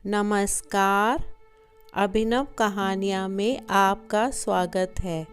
नमस्कार। अभिनव कहानियाँ में आपका स्वागत है।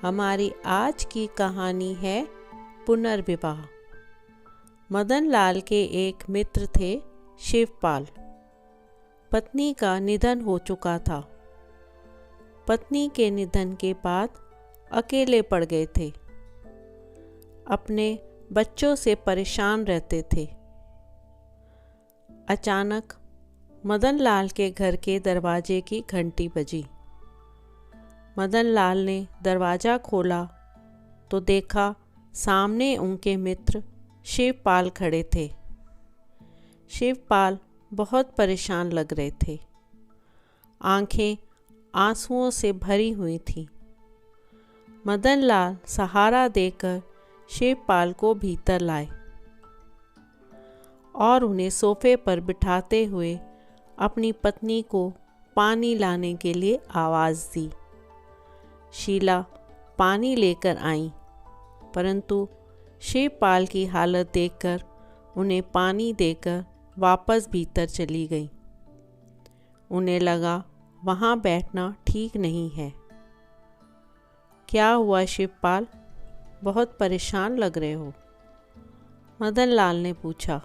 हमारी आज की कहानी है पुनर्विवाह। मदन लाल के एक मित्र थे शिवपाल। पत्नी का निधन हो चुका था। पत्नी के निधन के बाद अकेले पड़ गए थे। अपने बच्चों से परेशान रहते थे। अचानक मदन लाल के घर के दरवाजे की घंटी बजी। मदन लाल ने दरवाज़ा खोला तो देखा सामने उनके मित्र शिवपाल खड़े थे। शिवपाल बहुत परेशान लग रहे थे। आंखें आंसुओं से भरी हुई थीं। मदन लाल सहारा देकर शिवपाल को भीतर लाए और उन्हें सोफे पर बिठाते हुए अपनी पत्नी को पानी लाने के लिए आवाज़ दी। शीला पानी लेकर आईं, परंतु शिवपाल की हालत देखकर उन्हें पानी देकर वापस भीतर चली गईं। उन्हें लगा वहाँ बैठना ठीक नहीं है। क्या हुआ शिवपाल, बहुत परेशान लग रहे हो? मदन लाल ने पूछा।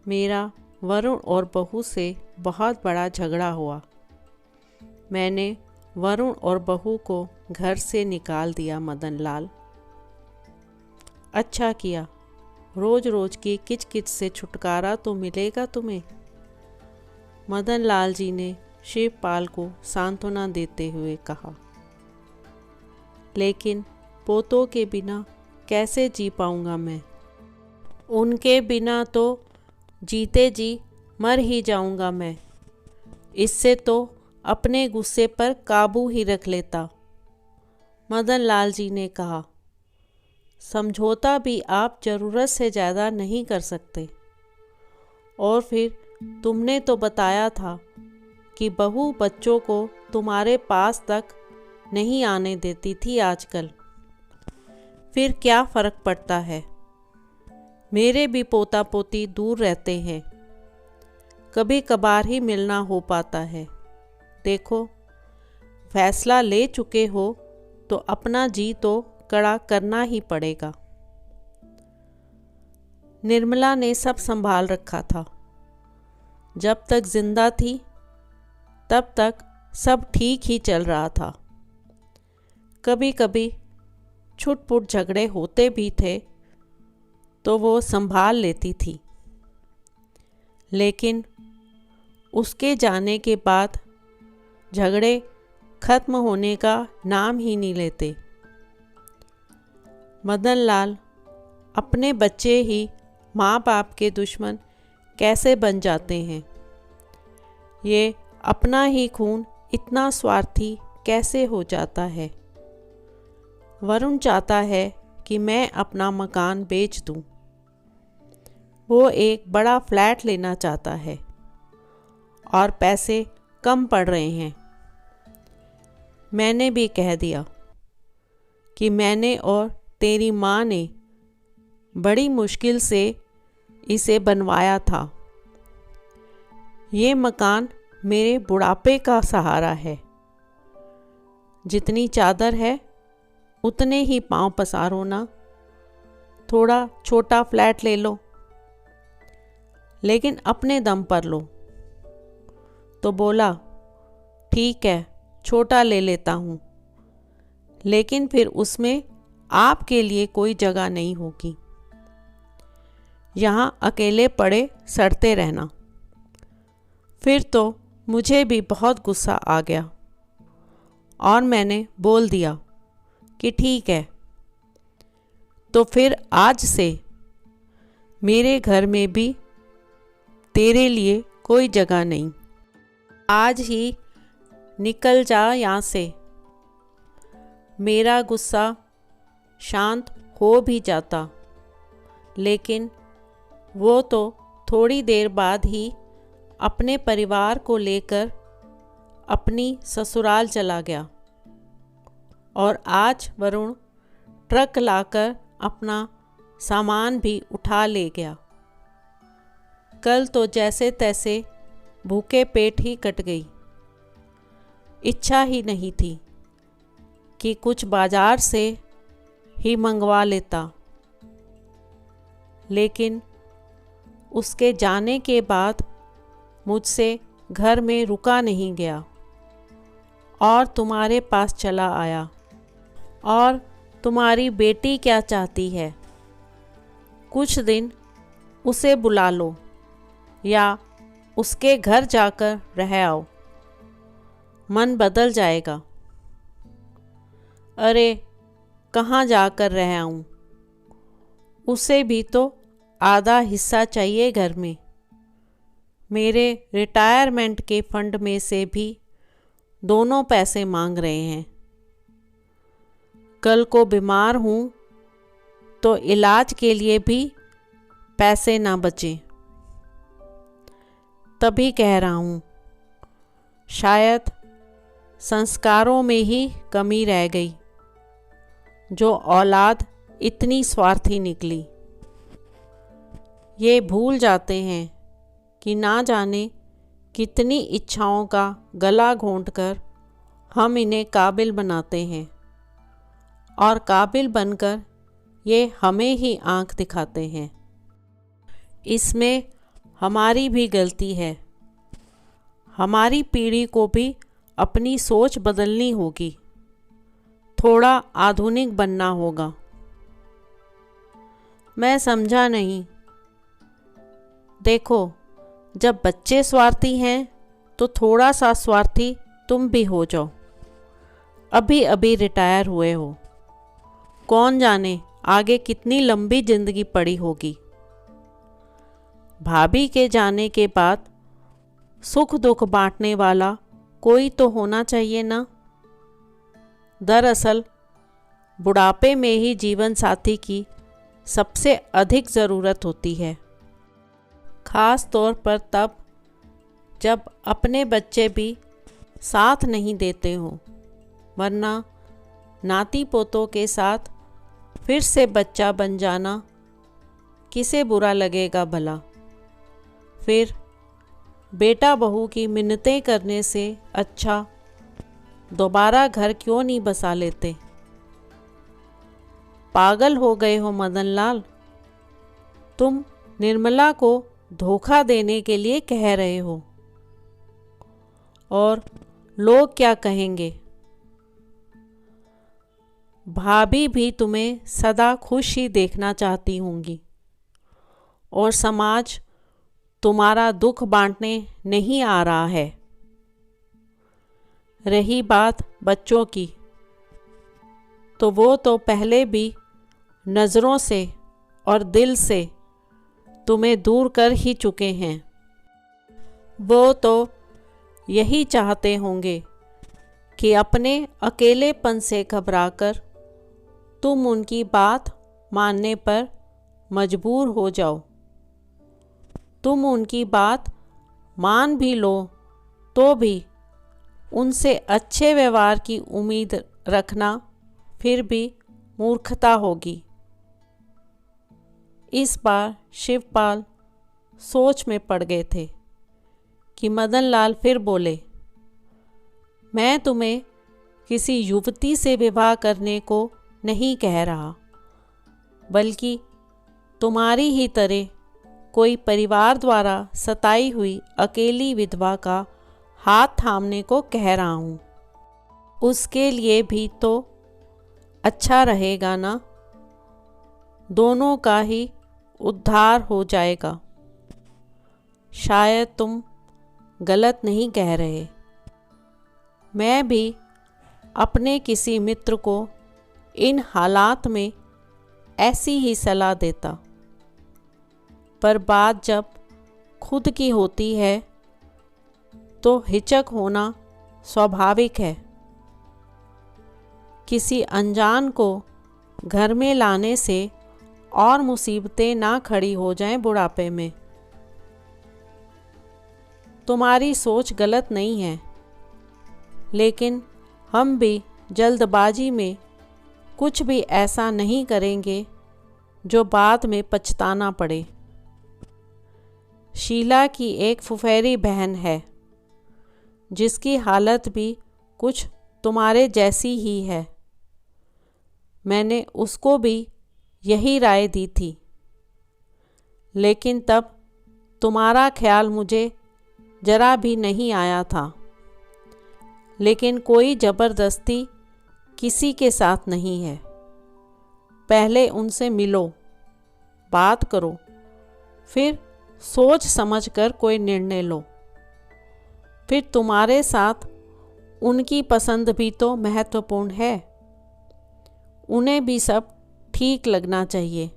मेरा वरुण और बहू से बहुत बड़ा झगड़ा हुआ। मैंने वरुण और बहू को घर से निकाल दिया मदन लाल। अच्छा किया, रोज रोज की किचकिच से छुटकारा तो मिलेगा तुम्हें। मदन लाल जी ने शिवपाल को सांत्वना देते हुए कहा। लेकिन पोतों के बिना कैसे जी पाऊंगा मैं? उनके बिना तो जीते जी मर ही जाऊंगा मैं। इससे तो अपने गुस्से पर काबू ही रख लेता। मदन लाल जी ने कहा। समझौता भी आप ज़रूरत से ज़्यादा नहीं कर सकते। और फिर तुमने तो बताया था कि बहू बच्चों को तुम्हारे पास तक नहीं आने देती थी आजकल। फिर क्या फ़र्क पड़ता है? मेरे भी पोता पोती दूर रहते हैं। कभी कभार ही मिलना हो पाता है। देखो, फैसला ले चुके हो तो अपना जी तो कड़ा करना ही पड़ेगा। निर्मला ने सब संभाल रखा था। जब तक जिंदा थी तब तक सब ठीक ही चल रहा था। कभी कभी छुटपुट झगड़े होते भी थे तो वो संभाल लेती थी, लेकिन उसके जाने के बाद झगड़े खत्म होने का नाम ही नहीं लेते। मदन लाल अपने बच्चे ही माँ बाप के दुश्मन कैसे बन जाते हैं? ये अपना ही खून इतना स्वार्थी कैसे हो जाता है? वरुण चाहता है कि मैं अपना मकान बेच दूं। वो एक बड़ा फ्लैट लेना चाहता है और पैसे कम पड़ रहे हैं। मैंने भी कह दिया कि मैंने और तेरी माँ ने बड़ी मुश्किल से इसे बनवाया था। ये मकान मेरे बुढ़ापे का सहारा है। जितनी चादर है उतने ही पाँव पसारो ना। थोड़ा छोटा फ्लैट ले लो, लेकिन अपने दम पर लो। तो बोला, ठीक है, छोटा ले लेता हूँ, लेकिन फिर उसमें आपके लिए कोई जगह नहीं होगी। यहाँ अकेले पड़े सड़ते रहना। फिर तो मुझे भी बहुत गुस्सा आ गया और मैंने बोल दिया कि ठीक है, तो फिर आज से मेरे घर में भी तेरे लिए कोई जगह नहीं। आज ही निकल जा यहाँ से। मेरा गुस्सा शांत हो भी जाता, लेकिन वो तो थोड़ी देर बाद ही अपने परिवार को लेकर अपनी ससुराल चला गया। और आज वरुण ट्रक लाकर अपना सामान भी उठा ले गया। कल तो जैसे तैसे भूखे पेट ही कट गई। इच्छा ही नहीं थी कि कुछ बाजार से ही मंगवा लेता, लेकिन उसके जाने के बाद मुझसे घर में रुका नहीं गया और तुम्हारे पास चला आया। और तुम्हारी बेटी क्या चाहती है? कुछ दिन उसे बुला लो या उसके घर जाकर रह आओ, मन बदल जाएगा। अरे कहाँ जाकर रह आऊँ? उसे भी तो आधा हिस्सा चाहिए घर में। मेरे रिटायरमेंट के फंड में से भी दोनों पैसे मांग रहे हैं। कल को बीमार हूँ तो इलाज के लिए भी पैसे ना बचें। तभी कह रहा हूँ, शायद संस्कारों में ही कमी रह गई, जो औलाद इतनी स्वार्थी निकली। ये भूल जाते हैं कि ना जाने कितनी इच्छाओं का गला घोंटकर हम इन्हें काबिल बनाते हैं और काबिल बनकर ये हमें ही आंख दिखाते हैं। इसमें हमारी भी गलती है। हमारी पीढ़ी को भी अपनी सोच बदलनी होगी, थोड़ा आधुनिक बनना होगा। मैं समझा नहीं। देखो, जब बच्चे स्वार्थी हैं तो थोड़ा सा स्वार्थी तुम भी हो जाओ। अभी अभी रिटायर हुए हो, कौन जाने आगे कितनी लंबी जिंदगी पड़ी होगी। भाभी के जाने के बाद सुख दुख बांटने वाला कोई तो होना चाहिए ना। दरअसल बुढ़ापे में ही जीवन साथी की सबसे अधिक ज़रूरत होती है, ख़ास तौर पर तब जब अपने बच्चे भी साथ नहीं देते हों, वरना नाती पोतों के साथ फिर से बच्चा बन जाना किसे बुरा लगेगा भला। फिर बेटा बहू की मिन्नतें करने से अच्छा दोबारा घर क्यों नहीं बसा लेते। पागल हो गए हो मदन लाल? तुम निर्मला को धोखा देने के लिए कह रहे हो, और लोग क्या कहेंगे? भाभी भी तुम्हें सदा खुश ही देखना चाहती होंगी, और समाज तुम्हारा दुख बांटने नहीं आ रहा है। रही बात बच्चों की, तो वो तो पहले भी नज़रों से और दिल से तुम्हें दूर कर ही चुके हैं। वो तो यही चाहते होंगे कि अपने अकेलेपन से घबराकर तुम उनकी बात मानने पर मजबूर हो जाओ। तुम उनकी बात मान भी लो तो भी उनसे अच्छे व्यवहार की उम्मीद रखना फिर भी मूर्खता होगी। इस बार शिवपाल सोच में पड़ गए थे कि मदन लाल फिर बोले, मैं तुम्हें किसी युवती से विवाह करने को नहीं कह रहा, बल्कि तुम्हारी ही तरह कोई परिवार द्वारा सताई हुई अकेली विधवा का हाथ थामने को कह रहा हूँ। उसके लिए भी तो अच्छा रहेगा ना, दोनों का ही उद्धार हो जाएगा। शायद तुम गलत नहीं कह रहे। मैं भी अपने किसी मित्र को इन हालात में ऐसी ही सलाह देता, पर बात जब खुद की होती है तो हिचक होना स्वाभाविक है। किसी अनजान को घर में लाने से और मुसीबतें ना खड़ी हो जाएं बुढ़ापे में। तुम्हारी सोच गलत नहीं है, लेकिन हम भी जल्दबाजी में कुछ भी ऐसा नहीं करेंगे जो बाद में पछताना पड़े। शीला की एक फुफेरी बहन है जिसकी हालत भी कुछ तुम्हारे जैसी ही है। मैंने उसको भी यही राय दी थी, लेकिन तब तुम्हारा ख्याल मुझे जरा भी नहीं आया था। लेकिन कोई ज़बरदस्ती किसी के साथ नहीं है। पहले उनसे मिलो, बात करो, फिर सोच समझकर कोई निर्णय लो। फिर तुम्हारे साथ उनकी पसंद भी तो महत्वपूर्ण है। उन्हें भी सब ठीक लगना चाहिए।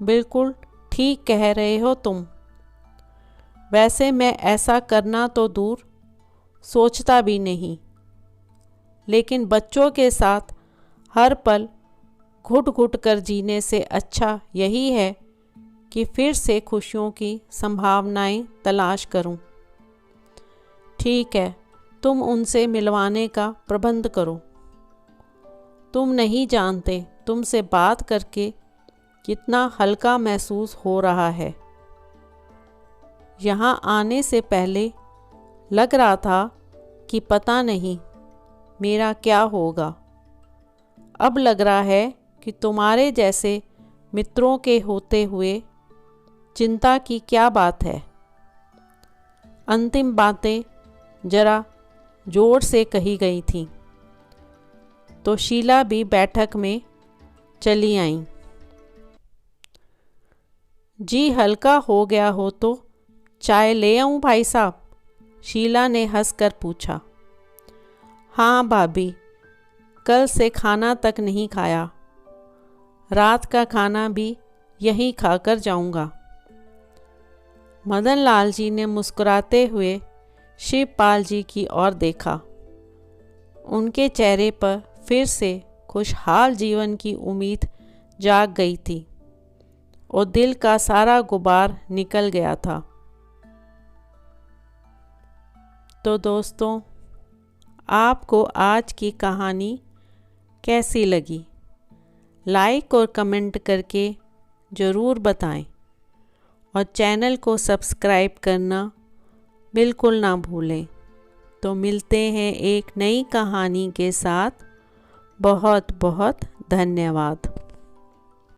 बिल्कुल ठीक कह रहे हो तुम। वैसे मैं ऐसा करना तो दूर सोचता भी नहीं, लेकिन बच्चों के साथ हर पल घुट घुट कर जीने से अच्छा यही है कि फिर से खुशियों की संभावनाएं तलाश करूं। ठीक है, तुम उनसे मिलवाने का प्रबंध करो। तुम नहीं जानते तुमसे बात करके कितना हल्का महसूस हो रहा है। यहाँ आने से पहले लग रहा था कि पता नहीं मेरा क्या होगा। अब लग रहा है कि तुम्हारे जैसे मित्रों के होते हुए चिंता की क्या बात है। अंतिम बातें जरा जोर से कही गई थीं, तो शीला भी बैठक में चली आईं। जी हल्का हो गया हो तो चाय ले आऊं भाई साहब? शीला ने हंसकर पूछा। हाँ भाभी, कल से खाना तक नहीं खाया। रात का खाना भी यहीं खाकर जाऊंगा। मदन लाल जी ने मुस्कुराते हुए शिवपाल जी की ओर देखा। उनके चेहरे पर फिर से खुशहाल जीवन की उम्मीद जाग गई थी और दिल का सारा गुबार निकल गया था। तो दोस्तों, आपको आज की कहानी कैसी लगी? लाइक और कमेंट करके ज़रूर बताएं और चैनल को सब्सक्राइब करना बिल्कुल ना भूलें। तो मिलते हैं एक नई कहानी के साथ। बहुत बहुत धन्यवाद।